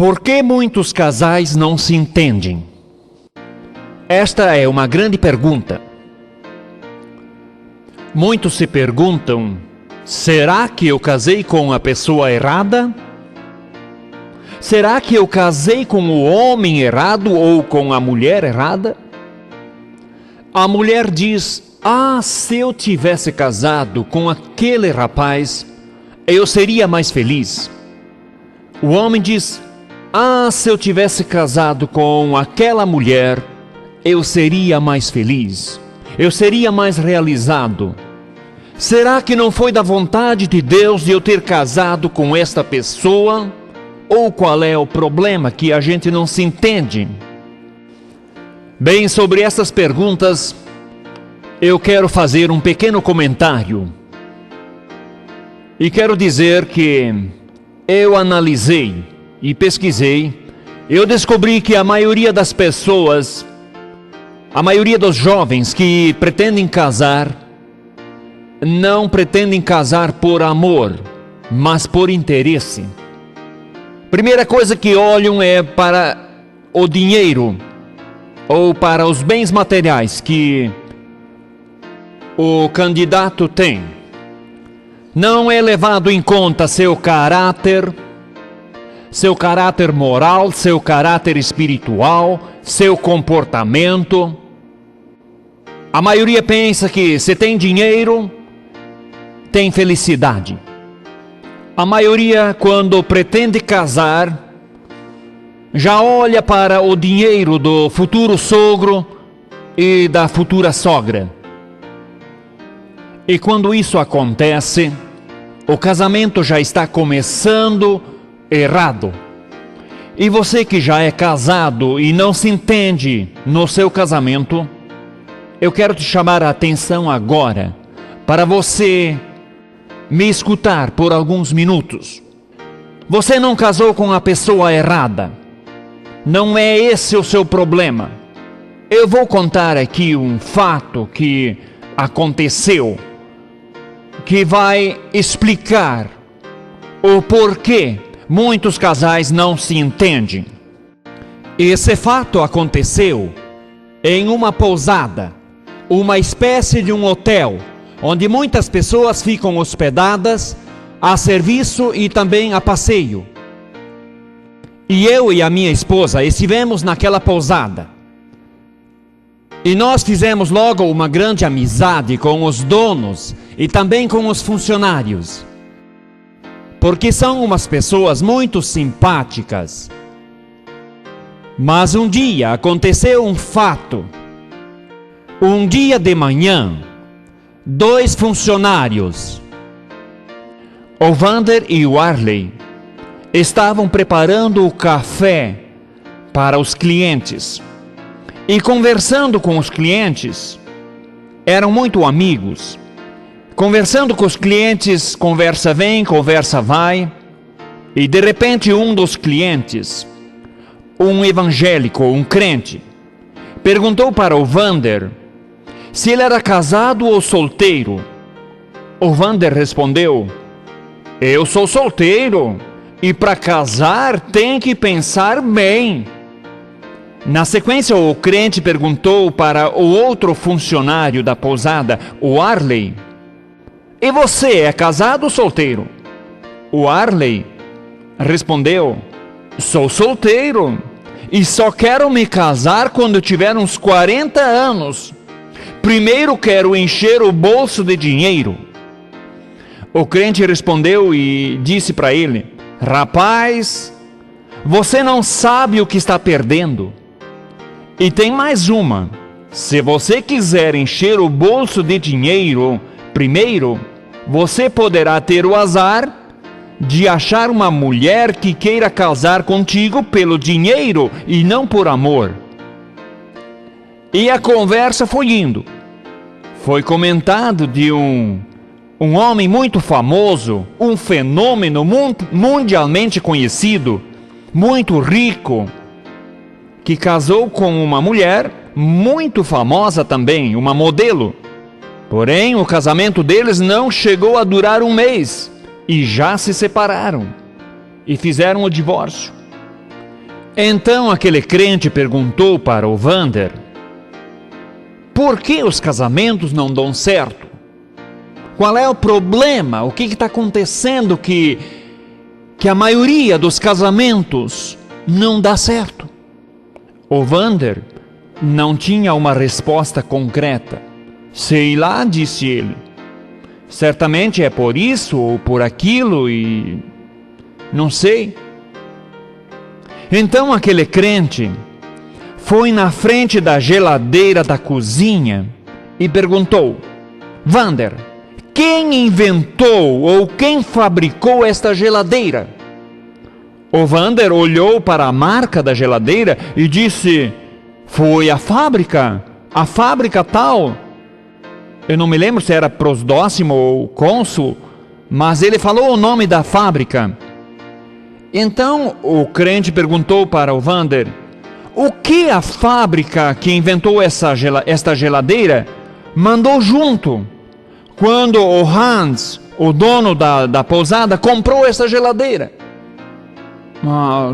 Por que muitos casais não se entendem? Esta é uma grande pergunta. Muitos se perguntam: será que eu casei com a pessoa errada? Será que eu casei com o homem errado ou com a mulher errada? A mulher diz: se eu tivesse casado com aquele rapaz, eu seria mais feliz. O homem diz: se eu tivesse casado com aquela mulher, eu seria mais feliz. Eu seria mais realizado. Será que não foi da vontade de Deus de eu ter casado com esta pessoa? Ou qual é o problema que a gente não se entende? Bem, sobre essas perguntas, eu quero fazer um pequeno comentário. E quero dizer que eu analisei e pesquisei, eu descobri que a maioria das pessoas, a maioria dos jovens que pretendem casar, não pretendem casar por amor, mas por interesse. Primeira coisa que olham é para o dinheiro, ou para os bens materiais que o candidato tem. Não é levado em conta seu caráter moral, seu caráter espiritual, seu comportamento. A maioria pensa que se tem dinheiro, tem felicidade. A maioria, quando pretende casar, já olha para o dinheiro do futuro sogro e da futura sogra. E quando isso acontece, o casamento já está começando errado. E você que já é casado e não se entende no seu casamento, eu quero te chamar a atenção agora para você me escutar por alguns minutos. Você não casou com a pessoa errada. Não é esse o seu problema. Eu vou contar aqui um fato que aconteceu, que vai explicar o porquê muitos casais não se entendem. Esse fato aconteceu em uma pousada, uma espécie de um hotel, onde muitas pessoas ficam hospedadas a serviço e também a passeio. E eu e a minha esposa estivemos naquela pousada. E nós fizemos logo uma grande amizade com os donos e também com os funcionários, porque são umas pessoas muito simpáticas. Mas um dia aconteceu um fato. Um dia de manhã, 2 funcionários, o Vander e o Arley, estavam preparando o café para os clientes. E conversando com os clientes, eram muito amigos. Conversando com os clientes, conversa vem, conversa vai. E de repente um dos clientes, um evangélico, um crente, perguntou para o Vander se ele era casado ou solteiro. O Vander respondeu: eu sou solteiro, e para casar tem que pensar bem. Na sequência, o crente perguntou para o outro funcionário da pousada, o Arley: e você é casado ou solteiro? O Arley respondeu: sou solteiro, e só quero me casar quando tiver uns 40 anos. Primeiro quero encher o bolso de dinheiro. O crente respondeu e disse para ele: rapaz, você não sabe o que está perdendo. E tem mais uma: se você quiser encher o bolso de dinheiro primeiro, você poderá ter o azar de achar uma mulher que queira casar contigo pelo dinheiro e não por amor. E a conversa foi indo. Foi comentado de um homem muito famoso, um fenômeno mundialmente conhecido, muito rico, que casou com uma mulher muito famosa também, uma modelo. Porém, o casamento deles não chegou a durar um mês e já se separaram e fizeram o divórcio. Então aquele crente perguntou para o Wander: por que os casamentos não dão certo? Qual é o problema? O que está acontecendo que a maioria dos casamentos não dá certo? O Wander não tinha uma resposta concreta. Sei lá, disse ele. Certamente é por isso ou por aquilo e não sei. Então aquele crente foi na frente da geladeira da cozinha e perguntou: Wander, quem inventou ou quem fabricou esta geladeira? O Wander olhou para a marca da geladeira e disse: foi a fábrica tal. Eu não me lembro se era Prosdóximo ou Consul, mas ele falou o nome da fábrica. Então o crente perguntou para o Wander: o que a fábrica que inventou esta geladeira mandou junto quando o Hans, o dono da pousada, comprou essa geladeira?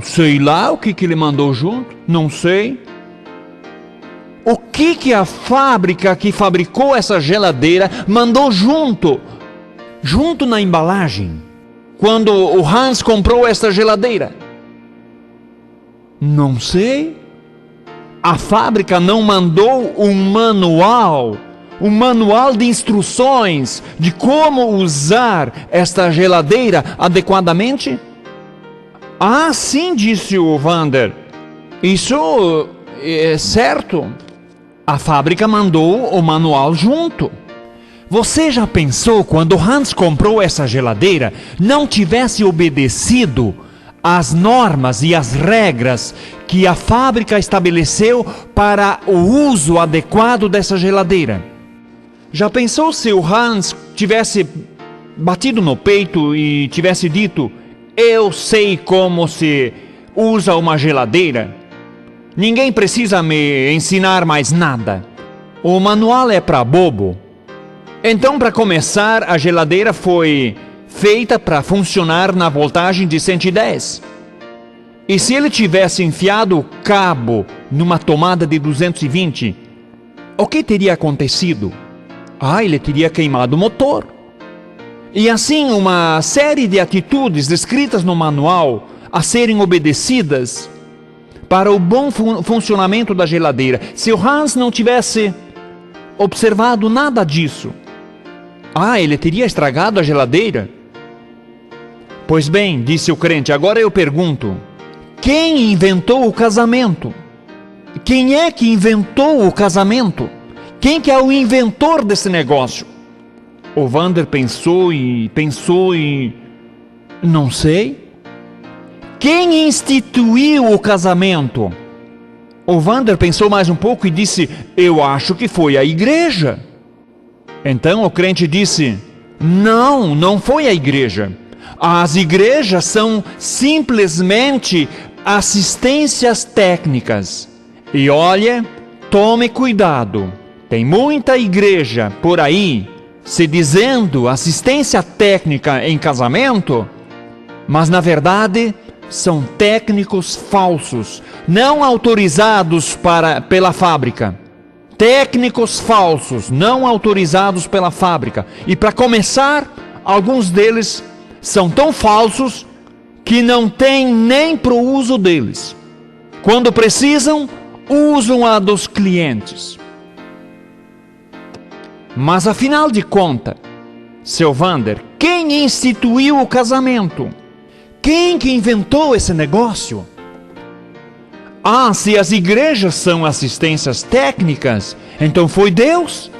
Sei lá o que ele mandou junto, não sei. O que a fábrica que fabricou essa geladeira mandou junto na embalagem, quando o Hans comprou esta geladeira? Não sei. A fábrica não mandou um manual de instruções de como usar esta geladeira adequadamente? Sim, disse o Wander. Isso é certo. A fábrica mandou o manual junto. Você já pensou quando Hans comprou essa geladeira, não tivesse obedecido às normas e às regras que a fábrica estabeleceu para o uso adequado dessa geladeira? Já pensou se o Hans tivesse batido no peito e tivesse dito: eu sei como se usa uma geladeira, ninguém precisa me ensinar mais nada, o manual é para bobo? Então, para começar, a geladeira foi feita para funcionar na voltagem de 110. E se ele tivesse enfiado o cabo numa tomada de 220, o que teria acontecido? Ele teria queimado o motor. E assim, uma série de atitudes descritas no manual a serem obedecidas para o bom funcionamento da geladeira. Se o Hans não tivesse observado nada disso, ele teria estragado a geladeira? Pois bem, disse o crente, agora eu pergunto: quem inventou o casamento? Quem é que inventou o casamento? Quem que é o inventor desse negócio? O Wander pensou e não sei. Quem instituiu o casamento? O Wander pensou mais um pouco e disse: eu acho que foi a igreja. Então o crente disse: não foi a igreja. As igrejas são simplesmente assistências técnicas. E olha, tome cuidado. Tem muita igreja por aí se dizendo assistência técnica em casamento, mas na verdade são técnicos falsos, não autorizados pela fábrica. Técnicos falsos, não autorizados pela fábrica. E para começar, alguns deles são tão falsos que não tem nem para o uso deles. Quando precisam, usam a dos clientes. Mas afinal de contas, seu Wander, quem instituiu o casamento? Quem que inventou esse negócio? Se as igrejas são assistências técnicas, então foi Deus.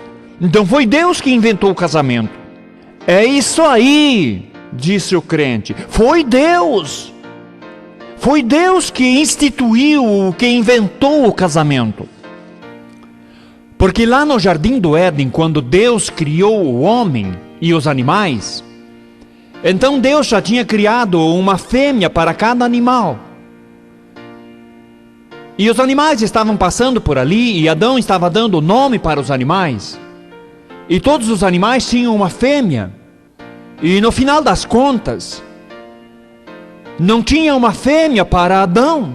Então foi Deus que inventou o casamento. É isso aí, disse o crente. Foi Deus. Foi Deus que instituiu, que inventou o casamento. Porque lá no Jardim do Éden, quando Deus criou o homem e os animais, então Deus já tinha criado uma fêmea para cada animal. E os animais estavam passando por ali, e Adão estava dando nome para os animais. E todos os animais tinham uma fêmea. E no final das contas, não tinha uma fêmea para Adão.